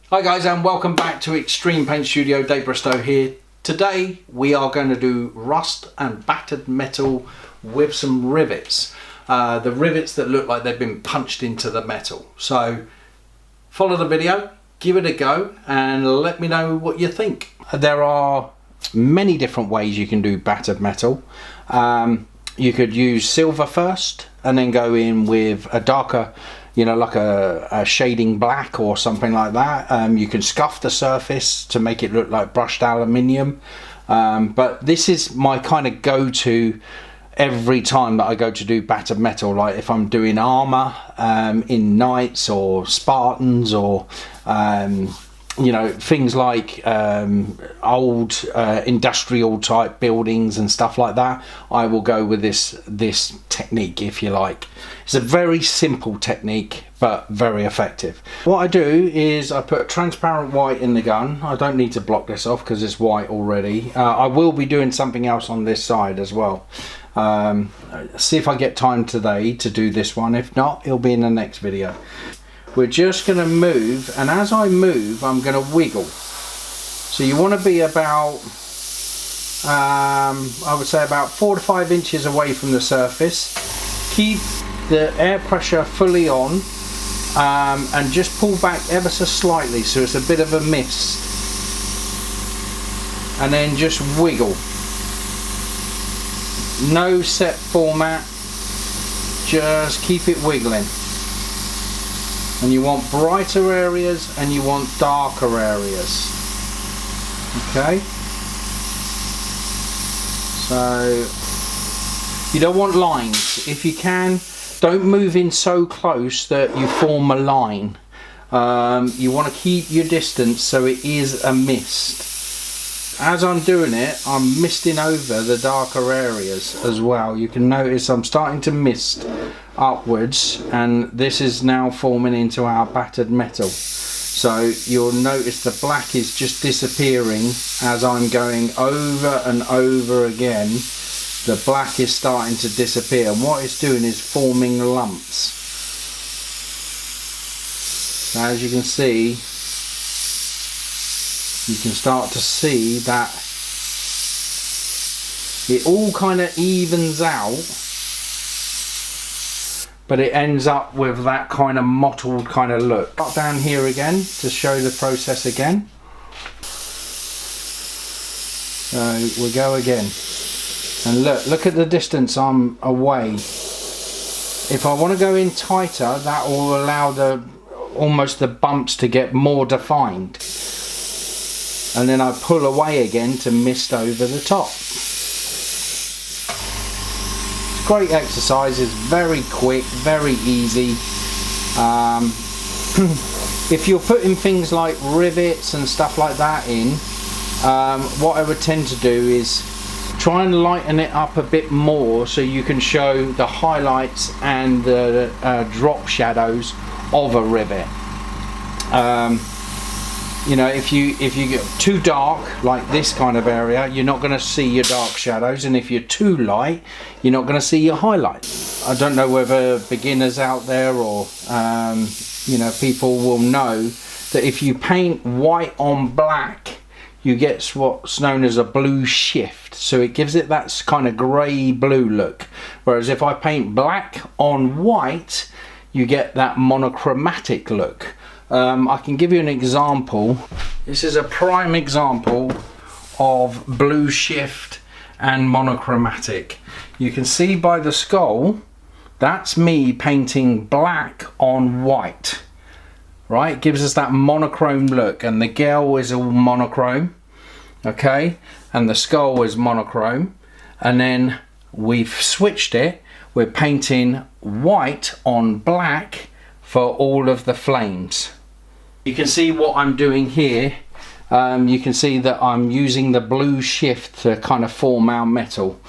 Hi guys, and welcome back to Extreme Paint Studio. Dave Bristow here. Today we are going to do rust and battered metal with some rivets. The rivets that look like they've been punched into the metal. So follow the video, give it a go and let me know what you think. There are many different ways you can do battered metal. You could use silver first and then go in with a darker, like a shading black or something like that. You can scuff the surface to make it look like brushed aluminium. But this is my kind of go-to every time that I go to do battered metal. Like if I'm doing armor in knights or Spartans or things like old industrial type buildings and stuff like that, I will go with this technique, if you like. It's a very simple technique but very effective. What I do is I put transparent white in the gun. I don't need to block this off because it's white already. I will be doing something else on this side as well. See if I get time today to do this one. If not, it'll be in the next video. We're just going to move, and as I move I'm going to wiggle. So you want to be about I would say about 4 to 5 inches away from the surface. Keep the air pressure fully on, and just pull back ever so slightly so it's a bit of a mist, and then just wiggle. No set format, just keep it wiggling. And you want brighter areas and you want darker areas. Okay, so you don't want lines. If you can, don't move in so close that you form a line. You want to keep your distance so it is a mist. As I'm doing it, I'm misting over the darker areas as well. You can notice I'm starting to mist upwards, and this is now forming into our battered metal. So you'll notice the black is just disappearing as I'm going over and over again. The black is starting to disappear, and what it's doing is forming lumps. So as you can see, you can start to see that it all kind of evens out, but it ends up with that kind of mottled kind of look. Cut down here again to show the process again. So we'll go again, and look at the distance I'm away. If I want to go in tighter, that will allow almost the bumps to get more defined. And then I pull away again to mist over the top. It's great exercise, it's very quick, very easy. If you're putting things like rivets and stuff like that in, what I would tend to do is try and lighten it up a bit more so you can show the highlights and the drop shadows of a rivet. If you get too dark, like this kind of area, you're not going to see your dark shadows, and if you're too light, you're not going to see your highlights. I don't know whether beginners out there or people will know that if you paint white on black, you get what's known as a blue shift. So it gives it that kind of grey blue look. Whereas if I paint black on white, you get that monochromatic look. I can give you an example. This is a prime example of blue shift and monochromatic. You can see by the skull, that's me painting black on white. Right, it gives us that monochrome look, and the girl is all monochrome, okay, and the skull is monochrome, and then we've switched it. We're painting white on black for all of the flames. You can see what I'm doing here. You can see that I'm using the blue shift to kind of form our metal.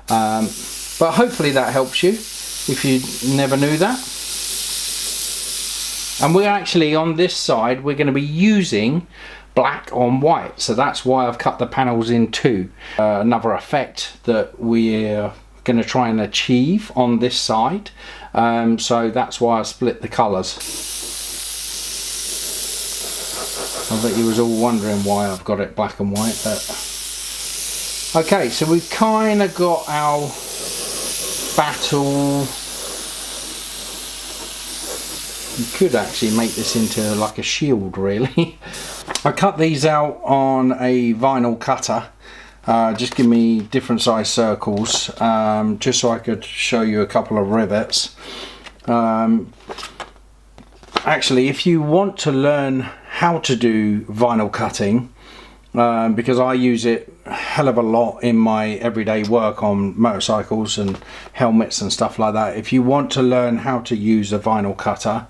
But hopefully that helps you if you never knew that. And we're actually on this side, we're going to be using black on white. So that's why I've cut the panels in two. Another effect that we're going to try and achieve on this side. So that's why I split the colours. I bet you was all wondering why I've got it black and white, but okay, so we've kind of got our battle. You could actually make this into like a shield, really. I cut these out on a vinyl cutter. Just give me different size circles, just so I could show you a couple of rivets. Actually, if you want to learn how to do vinyl cutting, because I use it a hell of a lot in my everyday work on motorcycles and helmets and stuff like that. If you want to learn how to use a vinyl cutter,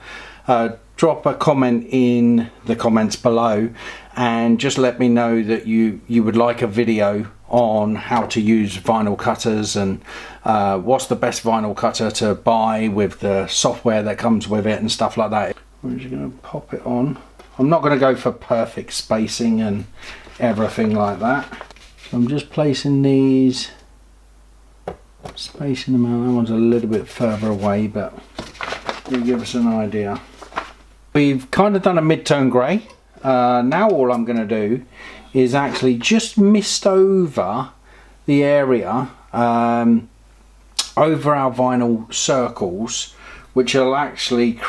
drop a comment in the comments below and just let me know that you would like a video on how to use vinyl cutters and what's the best vinyl cutter to buy with the software that comes with it and stuff like that. We're just going to pop it on. I'm not going to go for perfect spacing and everything like that. So I'm just placing these, spacing them out. That one's a little bit further away, but it'll give us an idea. We've kind of done a mid-tone grey. Now all I'm going to do is actually just mist over the area over our vinyl circles, which will actually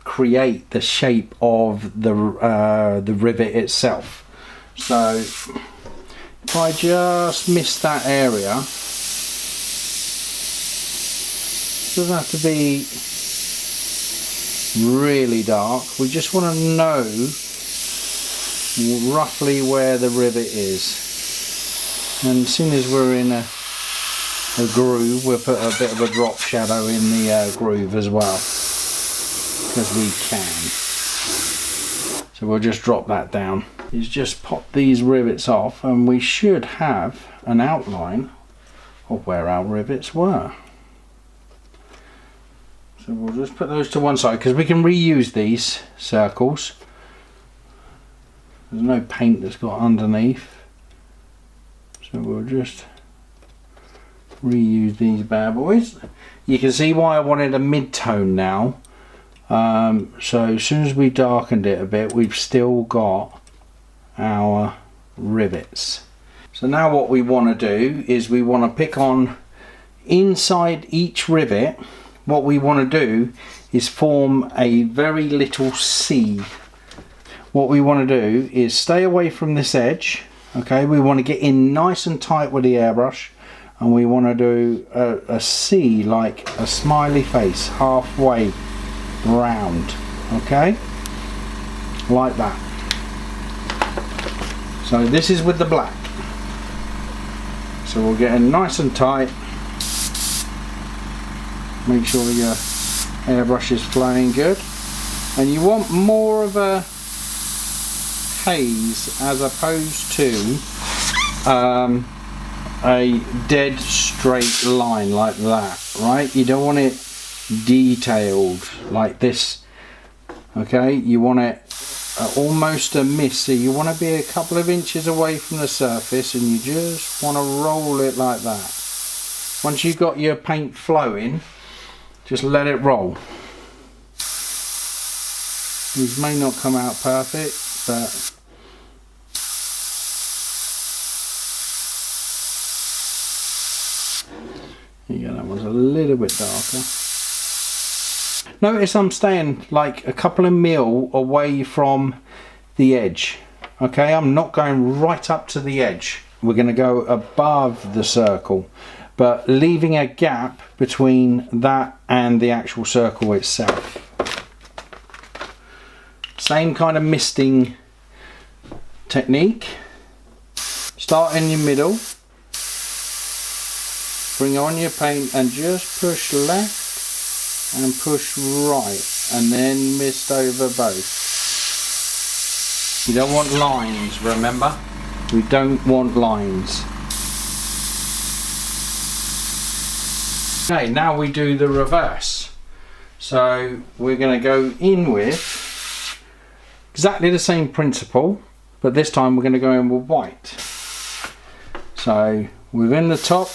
create the shape of the rivet itself. So if I just mist that area, it doesn't have to be really dark. We just want to know roughly where the rivet is, and as soon as we're in a groove, we'll put a bit of a drop shadow in the groove as well, because we can. So we'll just drop that down. Is just pop these rivets off and we should have an outline of where our rivets were. So we'll just put those to one side because we can reuse these circles. There's no paint that's got underneath, so we'll just reuse these bad boys. You can see why I wanted a mid-tone now. So as soon as we darkened it a bit, we've still got our rivets. So now what we want to do is we want to pick on inside each rivet. What we want to do is form a very little C. What we want to do is stay away from this edge. Okay, we want to get in nice and tight with the airbrush, and we want to do a C, like a smiley face, halfway round. Okay, like that. So this is with the black. So we'll get in nice and tight. Make sure your airbrush is flowing good, and you want more of a haze as opposed to a dead straight line like that, right? You don't want it detailed like this. Okay, you want it almost a mist, so you want to be a couple of inches away from the surface and you just want to roll it like that. Once you've got your paint flowing, just let it roll. These may not come out perfect, but yeah, that one's a little bit darker. Notice I'm staying like a couple of mil away from the edge. Okay, I'm not going right up to the edge. We're going to go above the circle, but leaving a gap between that and the actual circle itself. Same kind of misting technique. Start in your middle, bring on your paint and just push left and push right, and then mist over both. You don't want lines, remember? We don't want lines. Okay, now we do the reverse. So we're going to go in with exactly the same principle, but this time we're going to go in with white. So within the top,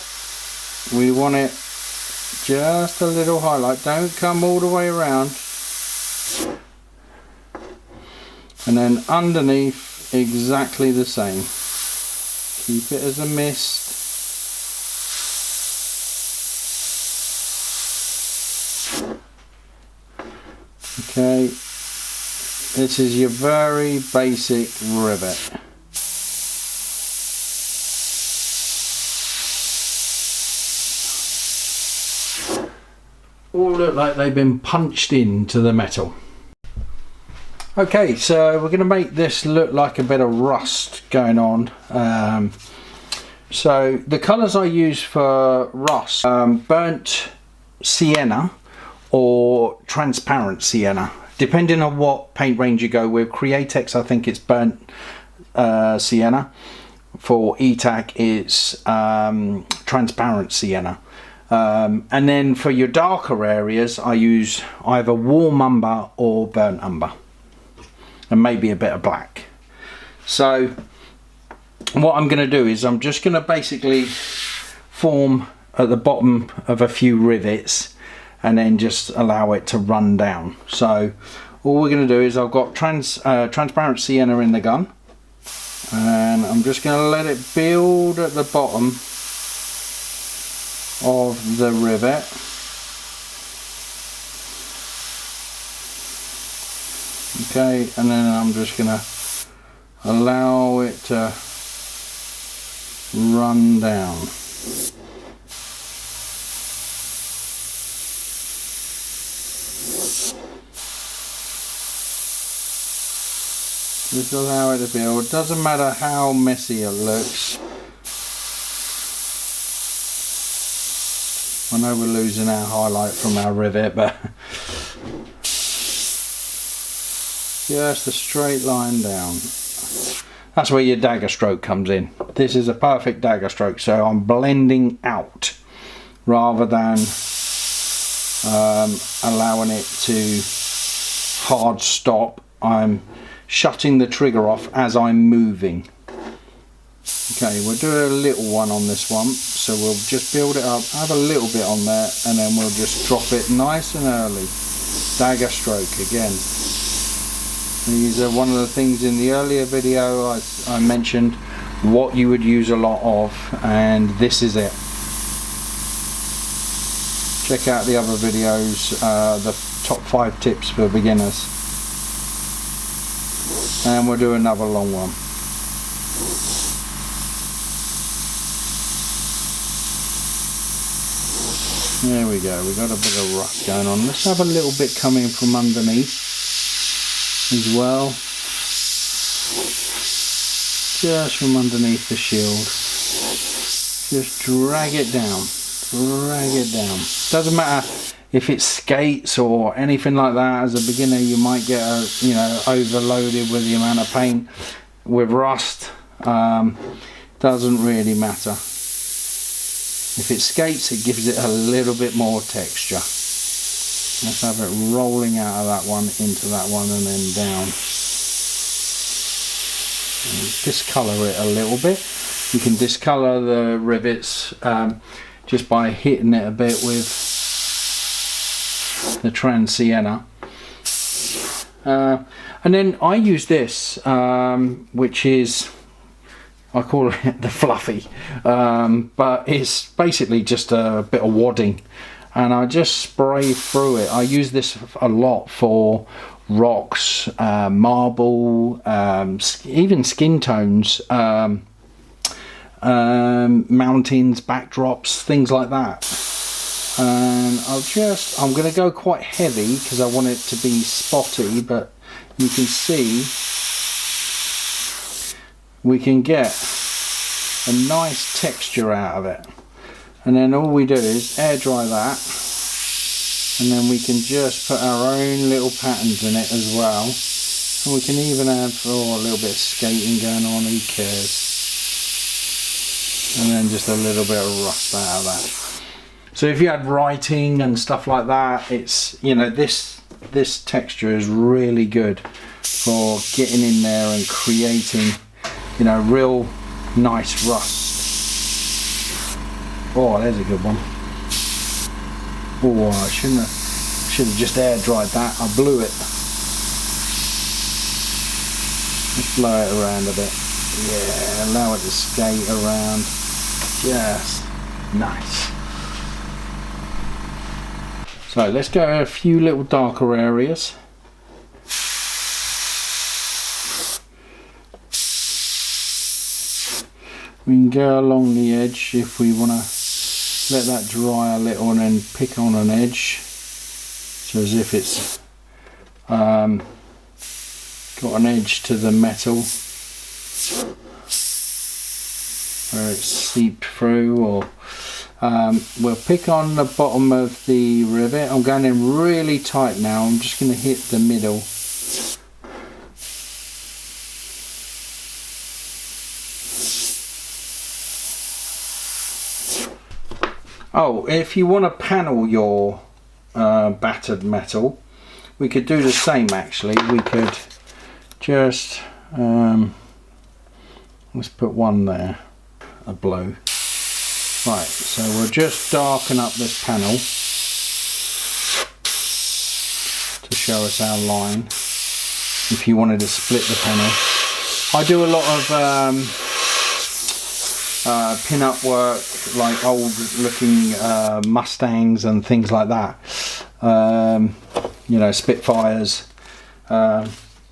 we want it just a little highlight. Don't come all the way around. And then underneath, exactly the same. Keep it as a mist. Okay, this is your very basic rivet. All look like they've been punched into the metal. Okay, so we're going to make this look like a bit of rust going on. So the colours I use for rust, burnt sienna or transparent sienna, depending on what paint range you go with. Createx, I think it's burnt sienna. For ETAC, it's transparent sienna. And then for your darker areas, I use either warm umber or burnt umber, and maybe a bit of black. So what I'm going to do is I'm just going to basically form at the bottom of a few rivets and then just allow it to run down. So all we're going to do is I've got transparent sienna in the gun, and I'm just going to let it build at the bottom of the rivet. Okay, and then I'm just going to allow it to run down. Just allow it to build. Doesn't matter how messy it looks. I know we're losing our highlight from our rivet, but just a straight line down. That's where your dagger stroke comes in. This is a perfect dagger stroke, so I'm blending out rather than allowing it to hard stop. I'm shutting the trigger off as I'm moving. Okay, we'll do a little one on this one, so we'll just build it up, have a little bit on there, and then we'll just drop it nice and early. Dagger stroke again. These are one of the things in the earlier video I mentioned what you would use a lot of, and this is it. Check out the other videos, the top 5 tips for beginners. And we'll do another long one. There we go, we've got a bit of rust going on. Let's have a little bit coming from underneath as well. Just from underneath the shield. Just drag it down. Drag it down. Doesn't matter if it's skates or anything like that. As a beginner you might get overloaded with the amount of paint. With rust, doesn't really matter. If it skates, it gives it a little bit more texture. Let's have it rolling out of that one into that one and then down. And discolour it a little bit. You can discolour the rivets just by hitting it a bit with the trans sienna. And then I use this, which is, I call it the fluffy, but it's basically just a bit of wadding, and I just spray through it. I use this a lot for rocks, marble, even skin tones, mountains, backdrops, things like that. And I'm going to go quite heavy because I want it to be spotty, but you can see we can get a nice texture out of it. And then all we do is air dry that, and then we can just put our own little patterns in it as well. And we can even add a little bit of skating going on, who cares. And then just a little bit of rust out of that. So if you had writing and stuff like that, it's, you know, this texture is really good for getting in there and creating, you know, real nice rust. Oh, there's a good one. Oh, I should have just air dried that. I blew it. Just blow it around a bit. Yeah, allow it to skate around. Just nice. So let's go a few little darker areas. We can go along the edge if we want to let that dry a little and then pick on an edge. So as if it's got an edge to the metal where it's seeped through, or we'll pick on the bottom of the rivet. I'm going in really tight now. I'm just going to hit the middle. Oh, if you want to panel your battered metal, we could do the same actually. We could just let's put one there, a blue. Right, so we'll just darken up this panel to show us our line. If you wanted to split the panel, I do a lot of pin-up work, like old looking Mustangs and things like that. You know, Spitfires.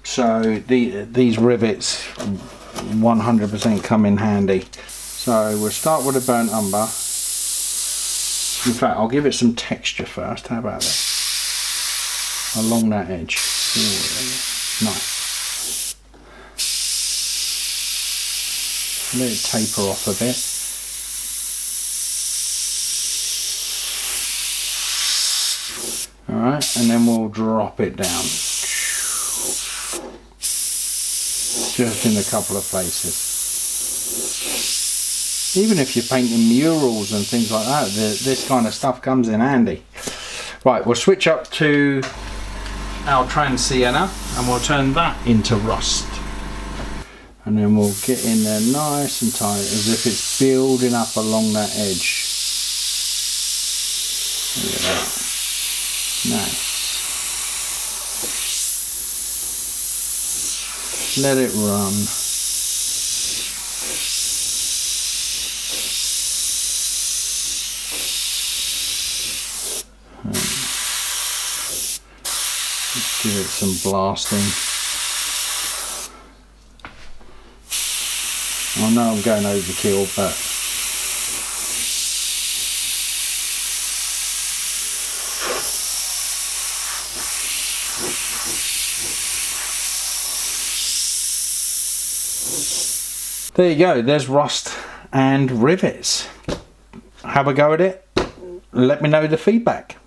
So these rivets 100% come in handy. So we'll start with a burnt umber. In fact, I'll give it some texture first. How about that? Along that edge. Ooh, nice. Let it taper off a bit. Alright, and then we'll drop it down. Just in a couple of places. Even if you're painting murals and things like that, this kind of stuff comes in handy. Right, we'll switch up to our trans sienna and we'll turn that into rust. And then we'll get in there nice and tight as if it's building up along that edge. Look at that. Nice. Let it run. Let's give it some blasting. I know I'm going overkill, but there you go, there's rust and rivets. Have a go at it. Let me know the feedback.